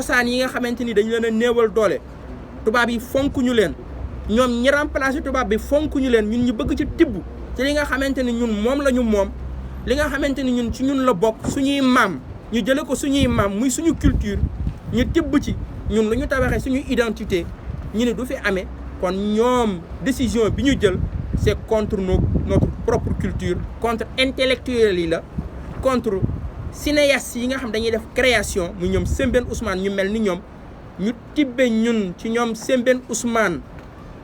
cosaan yi nga xamante ni dañ leen a néewal doole tubaab yi fonk ñu leen ñoom ñi remplacé tubaab bi fonk ñu leen ñun ñu bëgg ci tibb ci li nga xamante ni ñun moom la ñu moom li nga xamante ni ñun ci ñun la bokk suñuy maam ñu jële ko suñuy maam muy suñu culture ñu tibb ci ñun lu ñu tabaxee suñu identité ñu ne du fi amee kon ñoom décision bi ñu jël c'est contre notre propre culture contre intellectuels yi la contre cinéastes yi nga xam dañuy def création mu ñoom Sembène Ousmane ñu mel ni ñoom ñu tibbe ñun ci ñoom Sembène Ousmane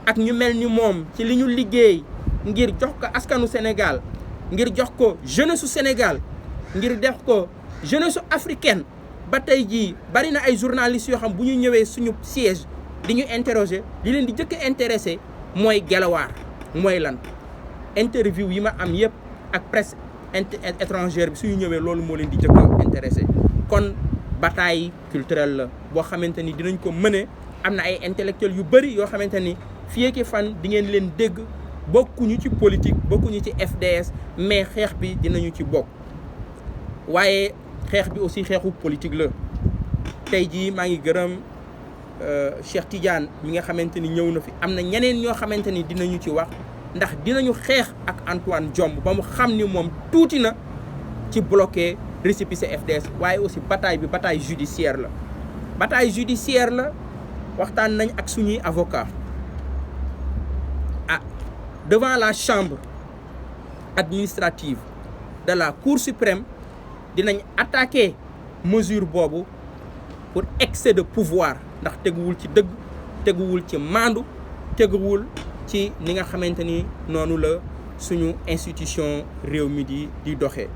ak ñu mel ni moom ci li ñu liggéey ngir jox ko askanu Sénégal ngir jox ko jeunesse su Sénégal ngir def ko jeunesse su africaine ba tey jii bari na ay journalistes yoo xam bu ñu ñëwee suñu siège di ñu interroger li leen di jëkk a intéressé mooy Guelwaar mooy lan interview yi ma am yëpp ak presse étrangère bi suñu ñëwee loolu moo leen di jëkk a intéressé kon bataille culturelle la boo xamante ni dinañ ko mëne am na ay intellectuels yu bëri yoo xamante ni fii ak fan di ngeen leen dégg bokkuñu ci politique bokkuñu ci FDS mais xeex bi dinañu ci bokk waaye xeex bi aussi xeexu politique la tey jii maa ngi gërëm Cheikh Tidiane mi nga xamante ni ñëw na fi am na ñeneen ñoo xamante ni dinañu ci wax ndax dinañu xeex ak Antoine Diome ba mu xam ni moom tuuti na ci bloqué récépissé FDS waaye aussi bataille judiciaire la waxtaan nañ ak suñuy avocat devant la chambre administrative de la Cour suprême dinañ attaquer mesure boobu pour excès de pouvoir ndax teguwul ci dëgg teguwul ci maandu teguwul ci ni nga xamante ni noonu la suñu institution réew mi di doxee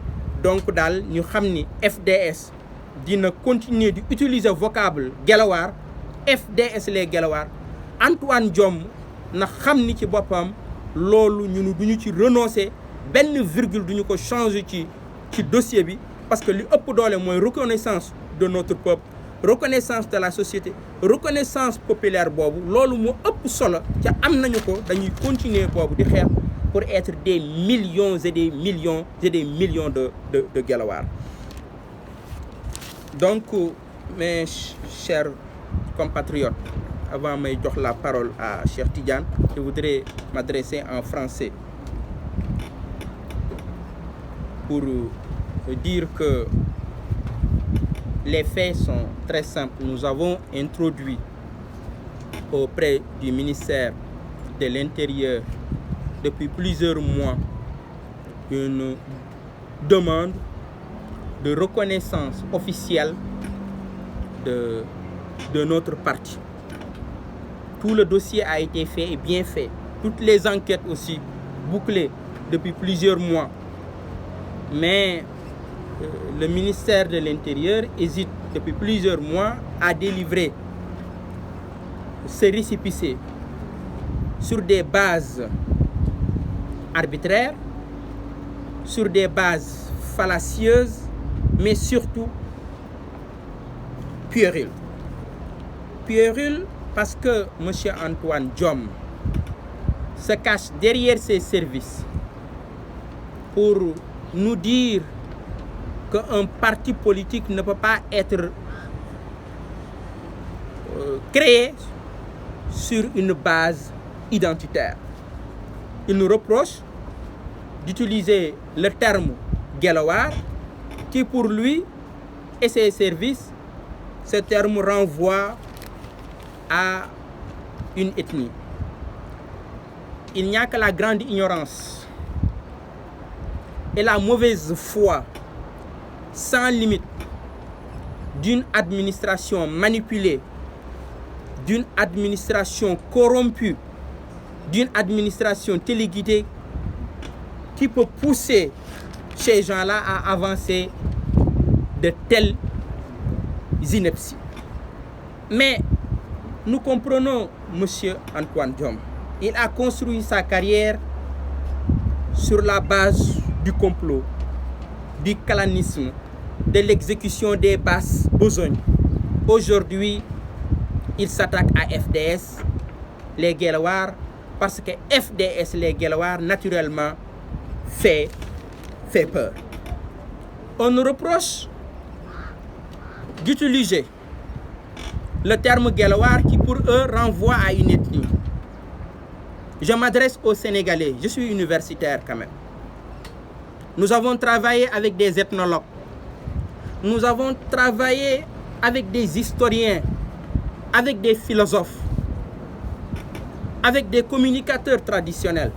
donc daal ñu xam ni FDS dina continuer di utiliser vocable Guelwaar FDS les Guelwaar Antoine Diome na xam ni ci boppam loolu ñunu duñu ci renoncer benn virgule duñu ko changer ci dossier bi parce que li ëpp doole mooy reconnaissance de notre peuple reconnaissance de la société reconnaissance populaire boobu loolu moo ëpp solo ca am nañu ko dañuy continuer boobu di xeex pour être des millions et des millions et des millions de Guelwaar. Donc mes chers compatriotes, avant may jox la parole à Cheikh Tidiane, je voudrais m'adresser en français pour dire que les faits sont très simples. Nous avons introduit auprès du ministère de l'Intérieur depuis plusieurs mois une demande de reconnaissance officielle de notre parti. Tout le dossier a été fait et bien fait. Toutes les enquêtes aussi bouclées depuis plusieurs mois. Mais le ministère de l'Intérieur hésite depuis plusieurs mois à délivrer ce récépissé sur des bases arbitraires, sur des bases fallacieuses, mais surtout puériles. Puériles parce que M. Antoine Diome se cache derrière ses services pour nous dire qu'un parti politique ne peut pas être créé sur une base identitaire. Il nous reproche d'utiliser le terme Guelwaar qui pour lui et ses services, ce terme renvoie à une ethnie. Il n'y a que la grande ignorance et la mauvaise foi sans limite d'une administration manipulée, d'une administration corrompue, d'une administration téléguidée qui peut pousser ces gens-là à avancer de telles inepties. Mais nous comprenons M. Antoine Diome. Il a construit sa carrière sur la base du complot, du clanisme, de l'exécution des basses besognes. Aujourd'hui, il s'attaque à FDS, les Guelwaar, parce que FDS, les Guelwaar, naturellement, fait peur. On nous reproche d'utiliser le terme Guelwaar qui pour eux renvoie à une ethnie. Je m'adresse aux Sénégalais, je suis universitaire quand même. Nous avons travaillé avec des ethnologues, nous avons travaillé avec des historiens, avec des philosophes, avec des communicateurs traditionnels.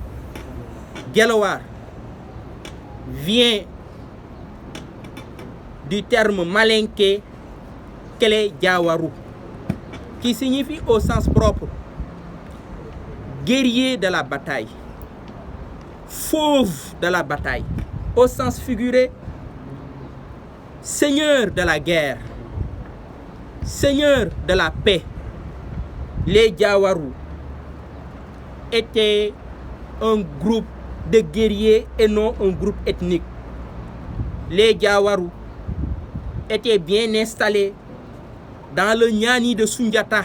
Guelwaar vient du terme malinké Kele Diawarou, qui signifie au sens propre guerrier de la bataille, fauve de la bataille, au sens figuré seigneur de la guerre, seigneur de la paix. Les Diawarou étaient un groupe de guerriers et non un groupe ethnique. Les Diawarou étaient bien installés dans le Niani de Soundiata,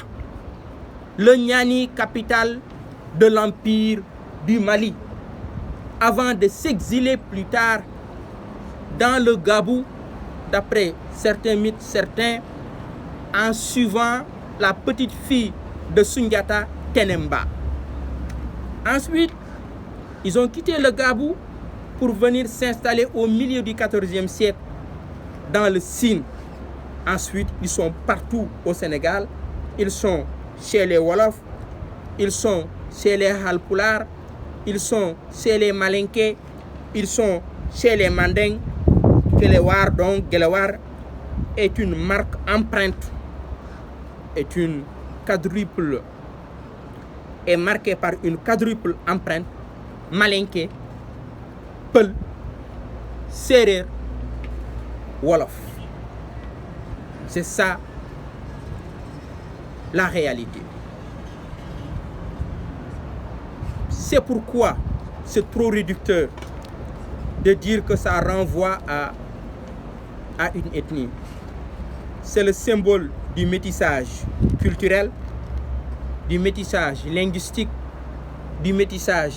le Niani capitale de l'Empire du Mali, avant de s'exiler plus tard dans le Gabou, d'après certains mythes, certains, en suivant la petite fille de Soundiata, Tenemba. Ensuite, ils ont quitté le Gabou pour venir s'installer au milieu du XIVe siècle dans le Sine. Ensuite, ils sont partout au Sénégal. Ils sont chez les Wolofs, ils sont chez les Halpulaar, ils sont chez les Malinké, ils sont chez les Mandeng. Guelwaar, donc Guelwaar est une marque empreinte, est marquée par une quadruple empreinte: Malinké, Peul, Séeréer, Wolof. C'est ça la réalité. C'est pourquoi c'est trop réducteur de dire que ça renvoie à une ethnie. C'est le symbole du métissage culturel, du métissage linguistique, du métissage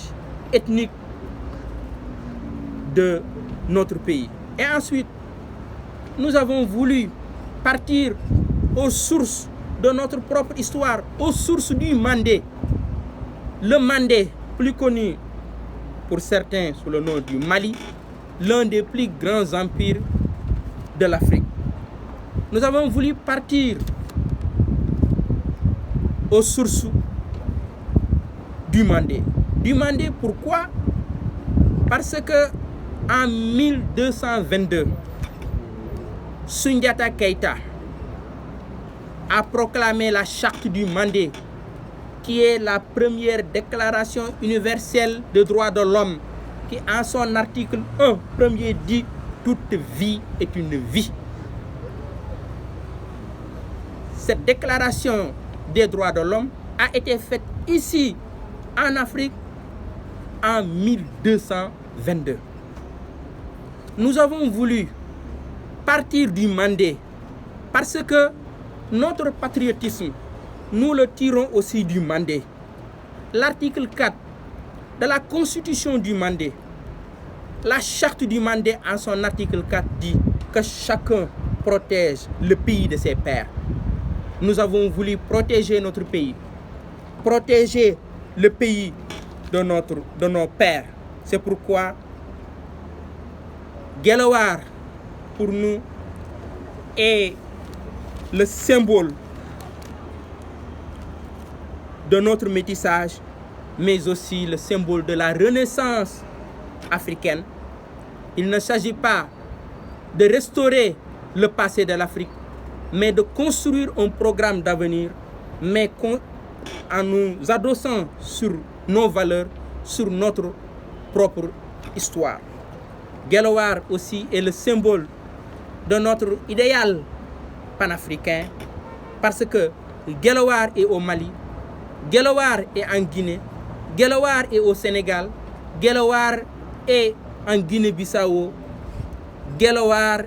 ethnique de notre pays. Et ensuite, nous avons voulu partir aux sources de notre propre histoire, aux sources du Mandé. Le Mandé, plus connu pour certains sous le nom du Mali, l'un des plus grands empires de l'Afrique. Nous avons voulu partir aux sources du Mandé. Du Mandé, pourquoi? Parce que en 1222, Soundiata Keïta a proclamé la charte du Mandé, qui est la première déclaration universelle des droits de l'homme, qui en son article 1 premier dit: toute vie est une vie. Cette déclaration des droits de l'homme a été faite ici en Afrique en 1222. Nous avons voulu partir du Mandé parce que notre patriotisme, nous le tirons aussi du Mandé. L'article 4 de la Constitution du Mandé, la charte du Mandé en son article 4 dit que chacun protège le pays de ses pères. Nous avons voulu protéger notre pays, protéger le pays de nos pères. C'est pourquoi Guelwaar, pour nous, est le symbole de notre métissage, mais aussi le symbole de la renaissance africaine. Il ne s'agit pas de restaurer le passé de l'Afrique, mais de construire un programme d'avenir, mais en nous adossant sur nos valeurs, sur notre propre histoire. Guelwaar aussi est le symbole de notre idéal panafricain, parce que Guelwaar est au Mali, Guelwaar est en Guinée, Guelwaar est au Sénégal, Guelwaar est en Guinée-Bissau, Guelwaar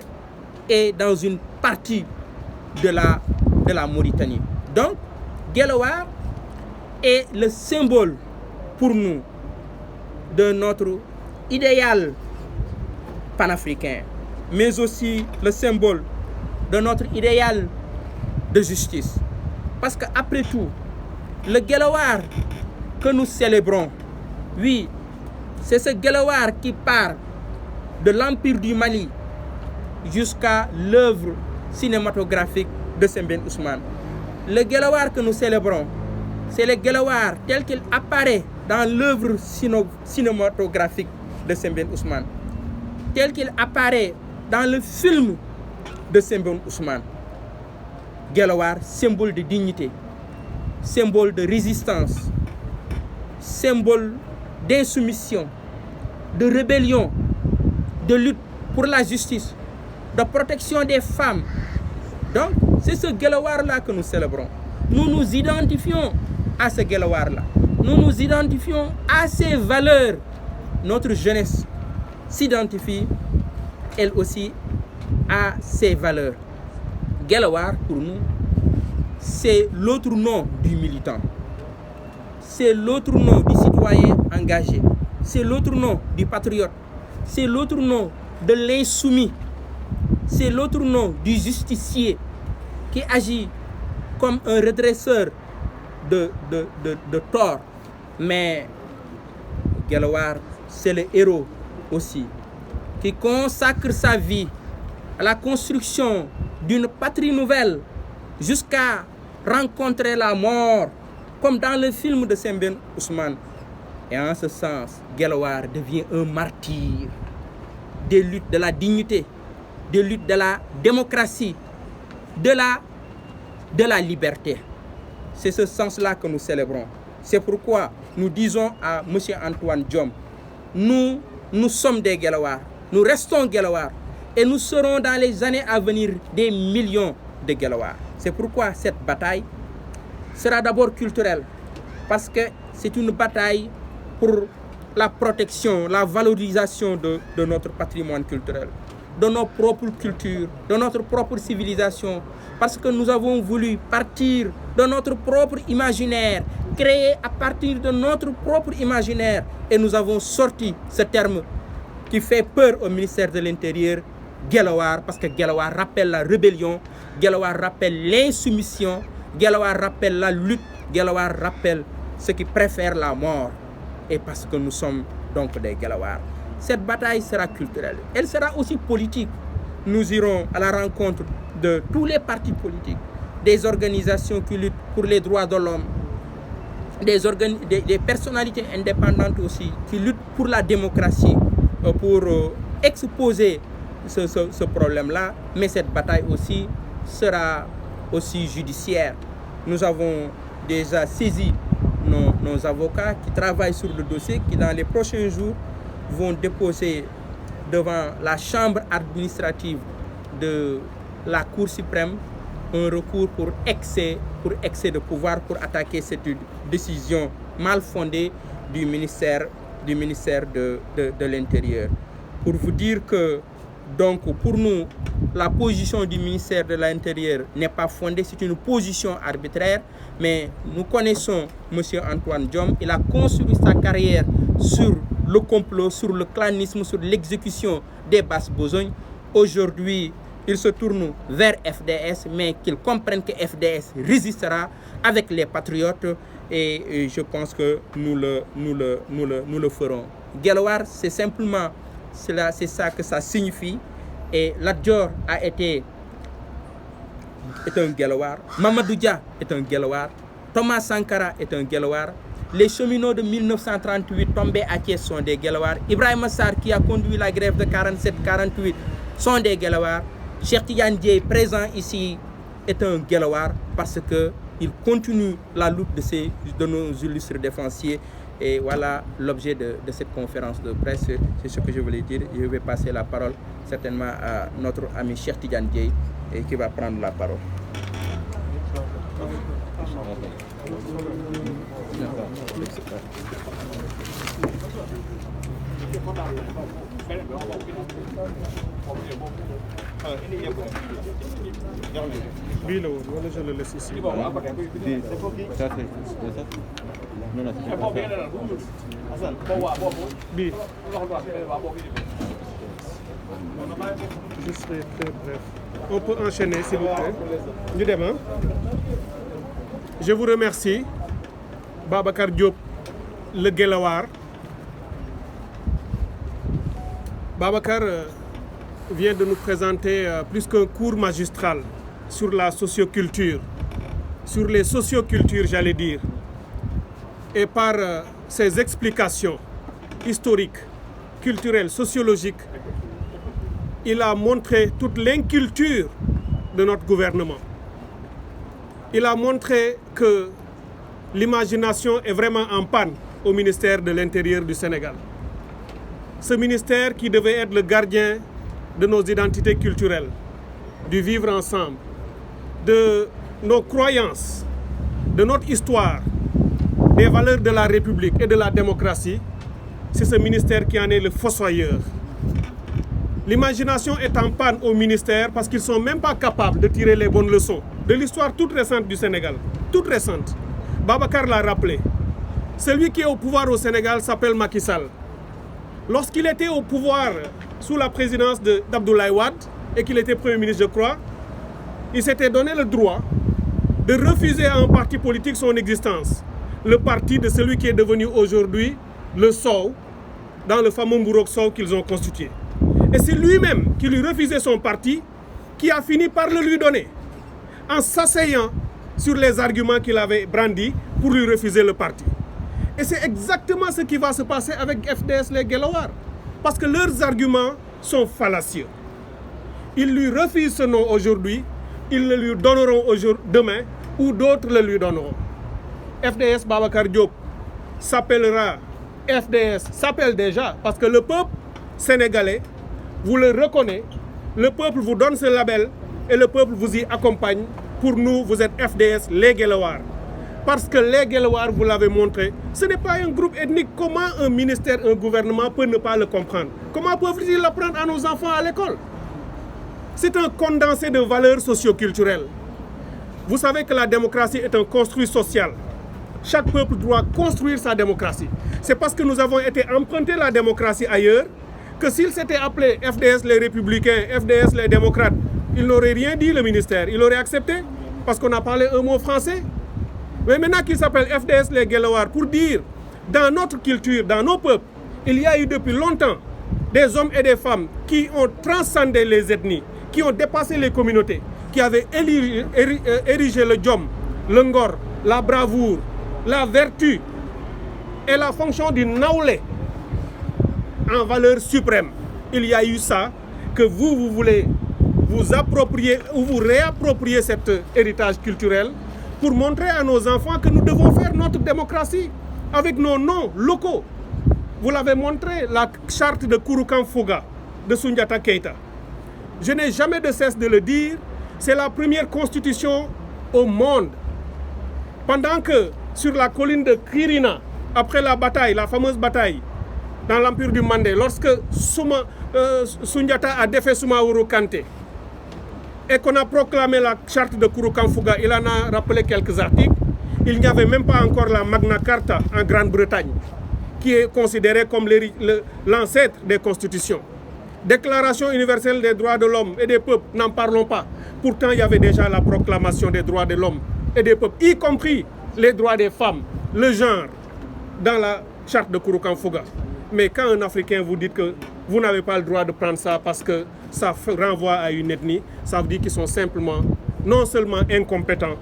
est dans une partie de la Mauritanie. Donc, Guelwaar est le symbole pour nous de notre idéal panafricain, mais aussi le symbole de notre idéal de justice. Parce qu'après tout, le Guelwaar que nous célébrons, oui, c'est ce Guelwaar qui part de l'Empire du Mali jusqu'à l'œuvre cinématographique de Sembène Ousmane. Le Guelwaar que nous célébrons, c'est le Guelwaar tel qu'il apparaît dans l'œuvre cinématographique de Sembène Ousmane, tel qu'il apparaît dans le film de Sembène Ousmane. Guelwaar, symbole de dignité, symbole de résistance, symbole d'insoumission, de rébellion, de lutte pour la justice, de protection des femmes. Donc, c'est ce Guelwaar-là que nous célébrons. Nous nous identifions à ce Guelwaar-là. Nous nous identifions à ses valeurs. Notre jeunesse s'identifie, elle aussi, à ses valeurs. Guelwaar, pour nous, c'est l'autre nom du militant. C'est l'autre nom du citoyen engagé. C'est l'autre nom du patriote. C'est l'autre nom de l'insoumis. C'est l'autre nom du justicier qui agit comme un redresseur de tort. Mais Guelwaar, c'est le héros aussi, qui consacre sa vie à la construction d'une patrie nouvelle jusqu'à rencontrer la mort, comme dans le film de Sembène Ousmane. Et en ce sens, Guelwaar devient un martyr des luttes de la dignité, des luttes de la démocratie, de la liberté. C'est ce sens-là que nous célébrons. C'est pourquoi nous disons à M. Antoine Diome, nous sommes des Guelwaar, nous restons Guelwaar, et nous serons dans les années à venir des millions de Guelwaar. C'est pourquoi cette bataille sera d'abord culturelle, parce que c'est une bataille pour la protection, la valorisation de notre patrimoine culturel, de nos propres cultures, de notre propre civilisation, parce que nous avons voulu partir de notre propre imaginaire, créer à partir de notre propre imaginaire, et nous avons sorti ce terme qui fait peur au ministère de l'Intérieur, Guelwaar, parce que Guelwaar rappelle la rébellion, Guelwaar rappelle l'insoumission, Guelwaar rappelle la lutte, Guelwaar rappelle ceux qui préfèrent la mort, et parce que nous sommes donc des Guelwaar. Cette bataille sera culturelle, elle sera aussi politique. Nous irons à la rencontre de tous les partis politiques, des organisations qui luttent pour les droits de l'homme, des personnalités indépendantes aussi, qui luttent pour la démocratie, pour exposer ce problème-là. Mais cette bataille aussi sera aussi judiciaire. Nous avons déjà saisi nos avocats qui travaillent sur le dossier, qui dans les prochains jours vont déposer devant la chambre administrative de la Cour suprême un recours pour excès de pouvoir, pour attaquer cette décision mal fondée du ministère de l'Intérieur. Pour vous dire que, donc, pour nous, la position du ministère de l'Intérieur n'est pas fondée, c'est une position arbitraire, mais nous connaissons M. Antoine Diome. Il a construit sa carrière sur le complot, sur le clanisme, sur l'exécution des basses besognes. Aujourd'hui, il se tourne vers FDS, mais qu'il comprenne que FDS résistera avec les patriotes, et je pense que nous le ferons. Guelwaar, c'est simplement cela, c'est ça que ça signifie. Et Lat Dior est un Guelwaar, Mamadou Dia est un Guelwaar, Thomas Sankara est un Guelwaar. Les cheminots de 1938 tombés à Thiès sont des Guelwaar. Ibrahima Sarr, qui a conduit la grève de 47-48, sont des Guelwaar. Cheikh Tidiane Dièye, présent ici, est un Guelwaar parce qu'il continue la lutte de nos illustres défensiers. Et voilà l'objet de cette conférence de presse. C'est ce que je voulais dire. Je vais passer la parole certainement à notre ami Cheikh Tidiane Dièye, et qui va prendre la parole. Je le laisse ici. Je serai très bref. On peut enchaîner, s'il vous plaît. Nous démarrons. Je vous remercie, Babacar Diop, le Guelewar. Babacar vient de nous présenter plus qu'un cours magistral sur la socioculture, sur les sociocultures, j'allais dire. Et par ses explications historiques, culturelles, sociologiques, il a montré toute l'inculture de notre gouvernement. Il a montré que l'imagination est vraiment en panne au ministère de l'Intérieur du Sénégal. Ce ministère qui devait être le gardien de nos identités culturelles, du vivre ensemble, de nos croyances, de notre histoire, des valeurs de la République et de la démocratie, c'est ce ministère qui en est le fossoyeur. L'imagination est en panne au ministère parce qu'ils ne sont même pas capables de tirer les bonnes leçons de l'histoire toute récente du Sénégal. Toute récente. Babacar l'a rappelé. Celui qui est au pouvoir au Sénégal s'appelle Macky Sall. Lorsqu'il était au pouvoir sous la présidence d'Abdoulaye Wade et qu'il était Premier ministre, je crois, il s'était donné le droit de refuser à un parti politique son existence. Le parti de celui qui est devenu aujourd'hui le SOW, dans le fameux Mbourok SOW qu'ils ont constitué. Et c'est lui-même qui lui refusait son parti, qui a fini par le lui donner, en s'asseyant sur les arguments qu'il avait brandis pour lui refuser le parti. Et c'est exactement ce qui va se passer avec FDS les Guelewar, parce que leurs arguments sont fallacieux. Ils lui refusent ce nom aujourd'hui, ils le lui donneront demain, ou d'autres le lui donneront. FDS Babacar Diop s'appellera FDS, s'appelle déjà, parce que le peuple sénégalais vous le reconnaît, le peuple vous donne ce label et le peuple vous y accompagne. Pour nous, vous êtes FDS, les Guelewar. Parce que les Guelewar, vous l'avez montré, ce n'est pas un groupe ethnique. Comment un ministère, un gouvernement peut ne pas le comprendre? Comment peuvent-ils l'apprendre à nos enfants à l'école? C'est un condensé de valeurs socioculturelles. Vous savez que la démocratie est un construit social. Chaque peuple doit construire sa démocratie. C'est parce que nous avons été emprunter la démocratie ailleurs que s'il s'était appelé FDS les Républicains, FDS les Démocrates, il n'aurait rien dit le ministère. Il aurait accepté parce qu'on a parlé un mot français. Mais maintenant qu'il s'appelle FDS les Guelewar, pour dire, dans notre culture, dans nos peuples, il y a eu depuis longtemps des hommes et des femmes qui ont transcendé les ethnies, qui ont dépassé les communautés, qui avaient érigé le djom, le ngor, la bravoure, la vertu et la fonction du naoulé en valeur suprême. Il y a eu ça, que vous voulez vous approprier ou vous réapproprier cet héritage culturel pour montrer à nos enfants que nous devons faire notre démocratie avec nos noms locaux. Vous l'avez montré, la charte de Kouroukan Fouga, de Soundiata Keita. Je n'ai jamais de cesse de le dire, c'est la première constitution au monde. Pendant que sur la colline de Kirina, après la bataille, la fameuse bataille dans l'Empire du Mandé, lorsque Soundiata a défait Soumaoro Kanté et qu'on a proclamé la charte de Kouroukan Fouga, il en a rappelé quelques articles. Il n'y avait même pas encore la Magna Carta en Grande-Bretagne, qui est considérée comme l'ancêtre des constitutions. Déclaration universelle des droits de l'homme et des peuples, n'en parlons pas. Pourtant, il y avait déjà la proclamation des droits de l'homme et des peuples, y compris les droits des femmes, le genre, dans la charte de Kouroukan Fouga. Mais quand un Africain vous dit que vous n'avez pas le droit de prendre ça parce que ça renvoie à une ethnie, ça veut dire qu'ils sont simplement, non seulement incompétents,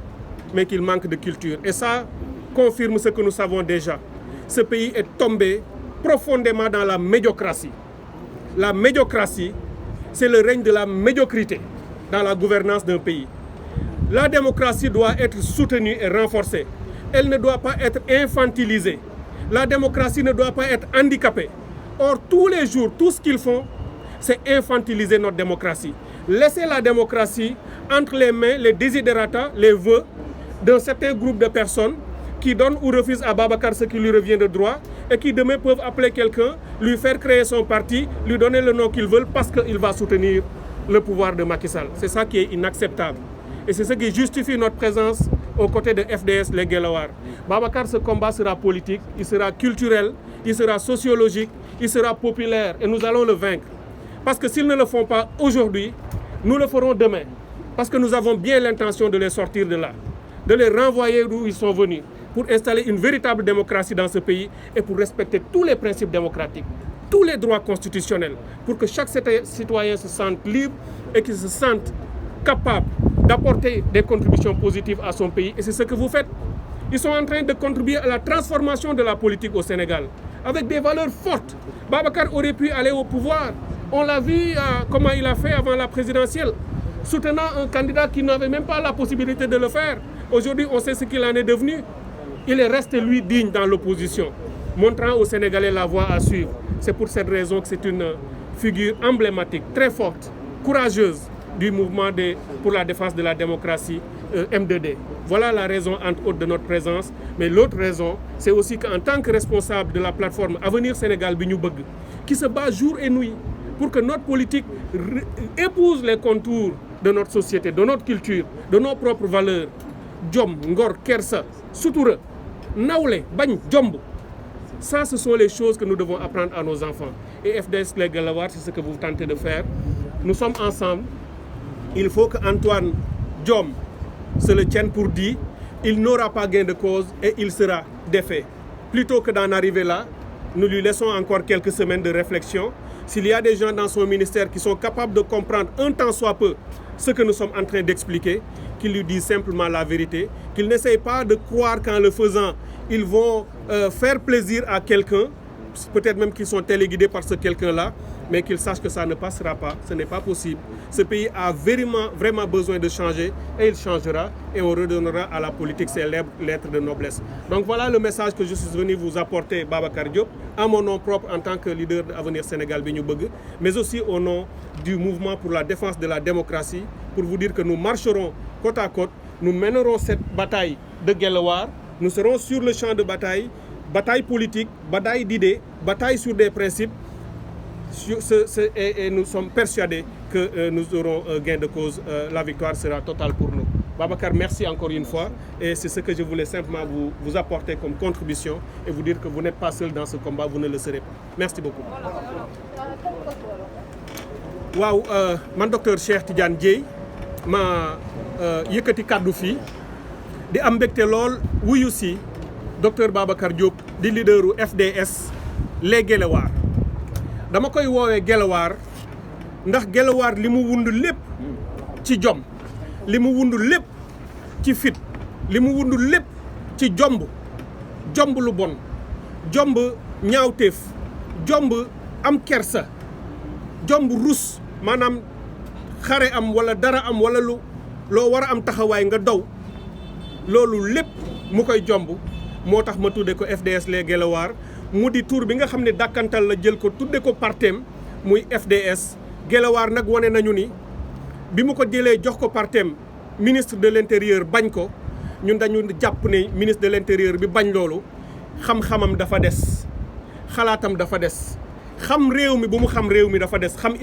mais qu'ils manquent de culture. Et ça confirme ce que nous savons déjà. Ce pays est tombé profondément dans la médiocratie. La médiocratie, c'est le règne de la médiocrité dans la gouvernance d'un pays. La démocratie doit être soutenue et renforcée. Elle ne doit pas être infantilisée. La démocratie ne doit pas être handicapée. Or, tous les jours, tout ce qu'ils font, c'est infantiliser notre démocratie. Laisser la démocratie entre les mains, les desiderata, les vœux d'un certain groupe de personnes qui donnent ou refusent à Babacar ce qui lui revient de droit et qui demain peuvent appeler quelqu'un, lui faire créer son parti, lui donner le nom qu'ils veulent parce qu'il va soutenir le pouvoir de Macky Sall. C'est ça qui est inacceptable. Et c'est ce qui justifie notre présence aux côtés de FDS, les Guelewar. Babacar, ce combat sera politique, il sera culturel, il sera sociologique, il sera populaire et nous allons le vaincre. Parce que s'ils ne le font pas aujourd'hui, nous le ferons demain. Parce que nous avons bien l'intention de les sortir de là. de les renvoyer d'où ils sont venus pour installer une véritable démocratie dans ce pays et pour respecter tous les principes démocratiques, tous les droits constitutionnels, pour que chaque citoyen se sente libre et qu'il se sente capable d'apporter des contributions positives à son pays. Et c'est ce que vous faites. Ils sont en train de contribuer à la transformation de la politique au Sénégal, avec des valeurs fortes. Babacar aurait pu aller au pouvoir. On l'a vu comment il a fait avant la présidentielle, soutenant un candidat qui n'avait même pas la possibilité de le faire. Aujourd'hui, on sait ce qu'il en est devenu. Il est resté, lui, digne dans l'opposition, montrant aux Sénégalais la voie à suivre. C'est pour cette raison que c'est une figure emblématique, très forte, courageuse du mouvement pour la défense de la démocratie M2D. Voilà la raison, entre autres, de notre présence. Mais l'autre raison, c'est aussi qu'en tant que responsable de la plateforme Avenir Sénégal bi ñu bëgg, qui se bat jour et nuit pour que notre politique épouse les contours de notre société, de notre culture, de nos propres valeurs, jom, ngor, kersa, sutura, nawle, bañ, jomb. Ça, ce sont les choses que nous devons apprendre à nos enfants. Et FDS Les Guelwaar, c'est ce que vous tentez de faire. Nous sommes ensemble. Il faut que Antoine Diome se le tienne pour dit. Il n'aura pas gain de cause et il sera défait. Plutôt que d'en arriver là, nous lui laissons encore quelques semaines de réflexion. S'il y a des gens dans son ministère qui sont capables de comprendre un tant soit peu ce que nous sommes en train d'expliquer, qu'ils lui disent simplement la vérité, qu'ils n'essayent pas de croire qu'en le faisant, ils vont faire plaisir à quelqu'un, peut-être même qu'ils sont téléguidés par ce quelqu'un-là, mais qu'ils sachent que ça ne passera pas, ce n'est pas possible. Ce pays a vraiment besoin de changer et il changera et on redonnera à la politique ses lettres de noblesse. Donc voilà le message que je suis venu vous apporter, Babacar Diop, à mon nom propre en tant que leader d'Avenir Sénégal bi ñu bëgg, mais aussi au nom du mouvement pour la défense de la démocratie, pour vous dire que nous marcherons côte à côte, nous mènerons cette bataille de Guelwaar, nous serons sur le champ de bataille, bataille politique, bataille d'idées, bataille sur des principes, et nous sommes persuadés que nous aurons gain de cause. La victoire sera totale pour nous. Babacar, merci encore une fois. Et c'est ce que je voulais simplement vous apporter comme contribution et vous dire que vous n'êtes pas seul dans ce combat, vous ne le serez pas. Merci beaucoup. Waaw man docteur Cheikh Tidiane Dièye ma yëkkati kàddu fii di am mbégte lool wuyu si docteur Babacar Diop di leaderu FDS Les Guelwaar. Dama koy woowee Guelwaar ndax Guelwaar li mu wund lépp ci jom, li mu wund lépp ci fit, li mu wund lépp ci jomb lu bon, jomb ñaawteef, jomb am kersa, jomb rus, maanaam xare am wala dara am wala loo war a am taxawaay nga daw, loolu lépp mu koy jomb. Moo tax ma tudde ko FDS Les Guelwaar mu di tur bi nga xam ne dàkkantal la jël ko tudde ko partem muy FDS. Guelwaar nag wane nañu ni bi mu ko jëlee jox ko partem ministre de l'intérieur bañ ko, ñun dañu jàpp ne ministre de l'intérieur bi bañ loolu xam-xamam dafa des, xalaatam dafa des, xam réew mi bu mu xam réew mi dafa des, xam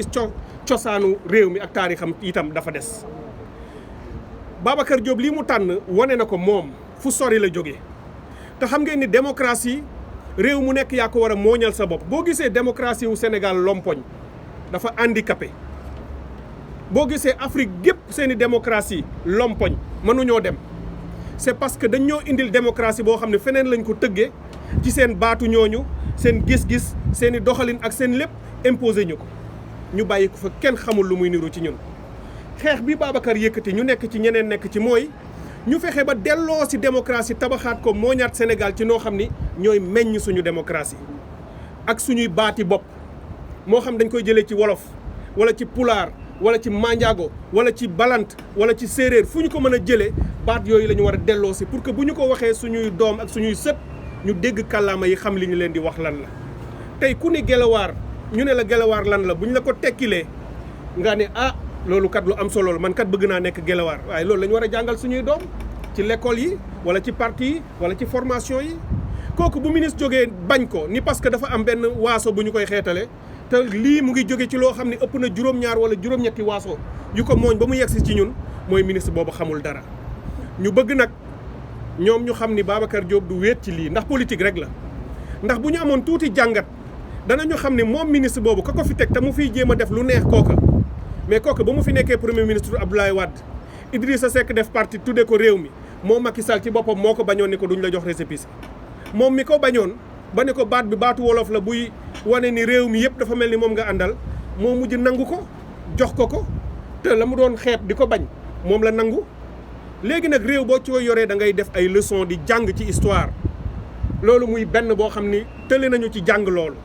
cosaanu réew mi ak taarixam itam dafa des. Babacar Diop lii mu tànn wane na ko moom fu sori la jógee. te xam ngeen ni démocratie réew mu nekk yaa ko war a mooñal sa bopp. Boo gisee démocratie wu Sénégal lompoñ dafa handicapé, boo gisee Afrique gépp seeni démocratie lompoñ mënuñoo dem, c'est parce que dañ ñoo indil démocratie boo xam ne feneen lañ ko tëggee ci seen baatu ñooñu, seen gis-gis, seeni doxalin ak seen lépp imposé ñu ko, ñu bàyyi ko fa kenn xamul lu muy niru ci ñun. Xeex bi Babacar yëkkati ñu nekk ci ñeneen nekk ci mooy ñu fexe ba delloo si démocratie tabaxaat ko mooñaat Sénégal ci noo xam ni ñooy meññ suñu démocratie ak suñuy baati bopp, moo xam dañ koy jëlee ci wolof wala ci pulaar wala ci manjaago wala ci balant wala ci séeréer, fu ñu ko mën a jëlee baat yooyu la ñu war a delloo si pour que bu ñu ko waxee suñuy doom ak suñuy sët ñu dégg kàllaama yi xam li ñu leen di wax lan la. Tey ku ni Guelwaar ñu ne la Guelwaar lan la, bu ñu la ko tekkilee nga ne ah loolu kat lu am solo la, man kat bëgg naa nekk Guelwaar. Waaye loolu la ñu war a jàngal suñuy doom ci l'école yi wala ci parti yi wala ci formation yi. Kooku bu ministre jógee bañ ko ni parce que dafa am benn waaso bu ñu koy xeetale, te lii mu ngi jóge ci loo xam ne ëpp na juróom-ñaar wala juróom-ñetti waaso yu ko mooñ ba mu yegsi ci ñun, mooy ministre boobu xamul dara. Ñu bëgg nag ñoom ñu xam ni Babacar Diop du wéet ci lii, ndax politique rek la. Ndax bu ñu amoon tuuti jàngat danañu xam ne moom ministre boobu ka ko fi teg te mu fiy jéem a def lu neex kooka, mais kooka ba mu fi nekkee premier ministre Abdoulaye Wade, Idrissa Seck def parti tudde ko réew mi, moom Macky Sall ci boppam moo ko bañoon ni ko duñ la jox récépissé moom mi ko bañoon ba ne ko baat bi baatu wolof la buy wane ni réew mi yëpp dafa mel ni moom nga àndal moo mujj nangu ko jox ko te la mu doon xeeb di ko bañ moom la nangu léegi nag réew boo ci ko yoree da ngay def ay leçon di jàng ci histoire loolu muy benn boo xam ni tële nañu ci jàng loolu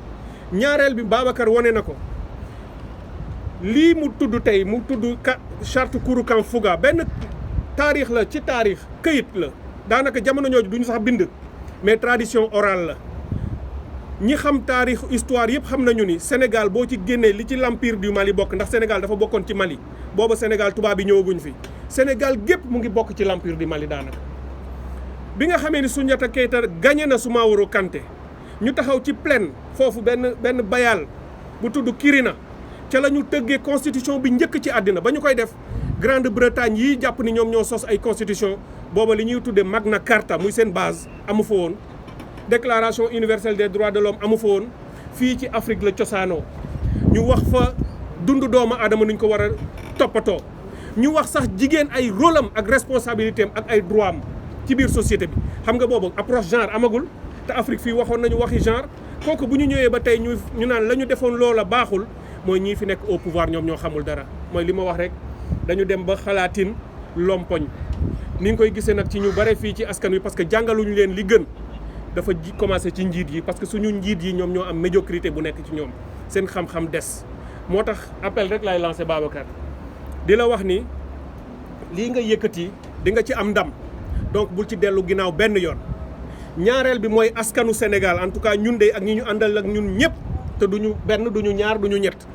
ñaareel bi Babacar wane na ko lii mu tudd tey mu tudd charte Kouroukan Fouga benn taarix la ci taarix këyit la daanaka jamono ñooju duñu sax bind mais tradition orale la ñi xam taarix histoire yëpp xam nañu ni Sénégal boo ci génnee li ci l'empire du Mali bokk ndax Sénégal dafa bokkoon ci Mali booba Sénégal tubaab yi ñëwaguñ fi Sénégal gépp mu ngi bokk ci l'empire du Mali daanaka bi nga xamee ni Soundiata Keita gagné na Soumaoro Kanté ñu taxaw ci plaine foofu benn bayal bu tudd Kirina ca la ñu tëggee constitution bi njëkk ci àddina ba ñu koy def Grande-Bretagne yi jàpp ni ñoom ñoo sos ay constitution booba li ñuy tuddee Magna Carta muy seen base amu fa woon déclaration universelle des droits de l'homme amu fa woon fii ci Afrique la cosaanoo ñu wax fa dund doomu aadama nuñ ko war a toppatoo ñu wax sax jigéen ay rôle am ak responsabilité am ak ay droit am ci biir société bi xam nga boobu approche genre amagul te Afrique fii waxoon nañu waxi genre kooku bu ñu ñëwee ba tey ñu naan la ñu defoon loola baaxul mooy ñii fi nekk au pouvoir ñoom ñoo xamul dara mooy li ma wax rek dañu dem ba xalaatin lompoñ ni nga koy gisee nag ci ñu bare fii ci askan wi parce que jàngaluñu leen li gën dafa commencé ci njiit yi parce que suñu njiit yi ñoom ñoo am médiocrité bu nekk ci ñoom seen xam-xam des moo tax appel rek laay lancé Babacar di la wax ni lii nga yëkkati di nga ci am ndam donc bul ci dellu ginnaaw benn yoon ñaareel bi mooy askanu Sénégal en tout cas ñun de ak ñi ñu àndal ak ñun ñëpp te duñu benn duñu ñaar duñu ñett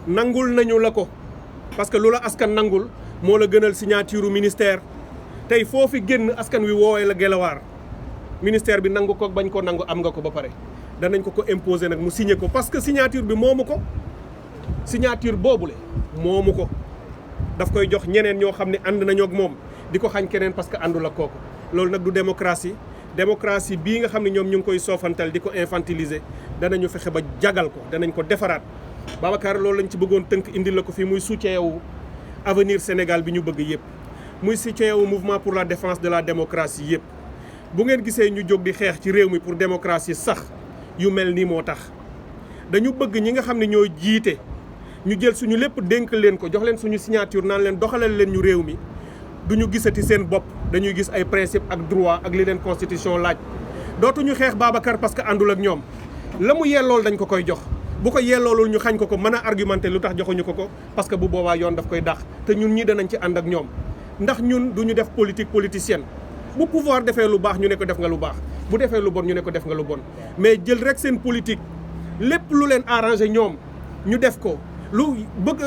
nangul nañu la ko parce que lu la askan nangul moo la gënal signature ministère tey foofi génn askan wi woowee la Guelwaar ministère bi nangu ko bañ ko nangu am nga ko ba pare danañ ko imposer nag mu signé ko parce que signature bi moomu ko signature boobule moomu ko daf koy jox ñeneen ñoo xam ne ànd nañoo ak moom di ko xañ keneen parce que àndul ak kooku loolu nag du démocratie démocratie bii nga xam ne ñoom ñu ngi koy soofantal di ko infantiliser danañu fexe ba jagal ko danañ ko defaraat Babacar loolu lañ ci bëggoon tënk indil la ko fii muy soutien wu avenir Sénégal bi ñu bëgg yëpp muy soutien wu mouvement pour la défense de la démocratie yëpp bu ngeen gisee ñu jóg di xeex ci réew mi pour démocratie sax yu mel nii moo tax dañu bëgg ñi nga xam ne ñoo jiite ñu jël suñu lépp dénk leen ko jox leen suñu signature naan leen doxalal leen ñu réew mi duñu gisati seen bopp dañuy gis ay principe ak droit ak li leen constitution laaj dootuñu xeex Babacar parce que àndul ak ñoom la mu yellool dañ ko koy jox bu ko yelloolul ñu xañ ko mën a argumenter lu tax joxuñu ko parce que bu boobaa yoon daf koy dàq te ñun ñii danañ ci ànd ak ñoom ndax ñun duñu def politique politicienne bu pouvoir defee lu baax ñu ne ko def nga lu baax bu defee lu bon ñu ne ko def nga lu bon mais jël rek seen politique lépp lu leen arrangé ñoom ñu def ko lu bëgg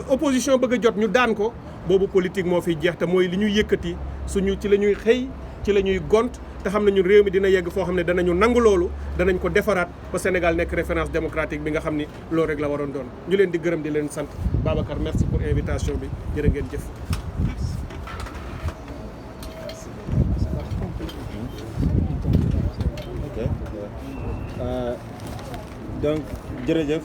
opposition bëgg a jot ñu daan ko boobu politique moo fiy jeex te mooy li ñuy yëkkati suñu ci la ñuy xëy ci la ñuy gont te xam ne ñun réew mi dina yegg foo xam ne danañu nangu loolu danañ ko defaraat ba Sénégal nekk référence démocratique bi nga xam ni loolu rek la waroon doon ñu leen di gërëm di leen sant Babacar merci pour invitation bi jërë ngeen jëf. Donc jërëjëf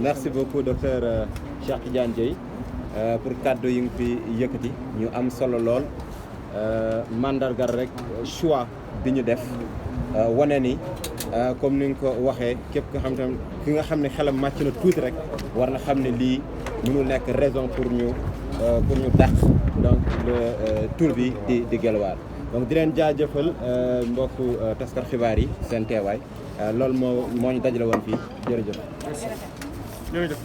merci beaucoup docteur Cheikh Tidiane Dièye pour kàddu yi nga fi yëkkati ñu am solo lool mandargal rek choix bi ñu def wane ni comme ni nga ko waxee képp ki nga xam ne xelam màcc na tuuti rek war na xam ne lii mënul nekk raison pour ñu dàq donc le tour bi di Guelwaar donc di leen jaajëfal mbokku taskar xibaar yi seen teewaay loolu moo ñu dajale woon fii jërëjëf. jërëjëf.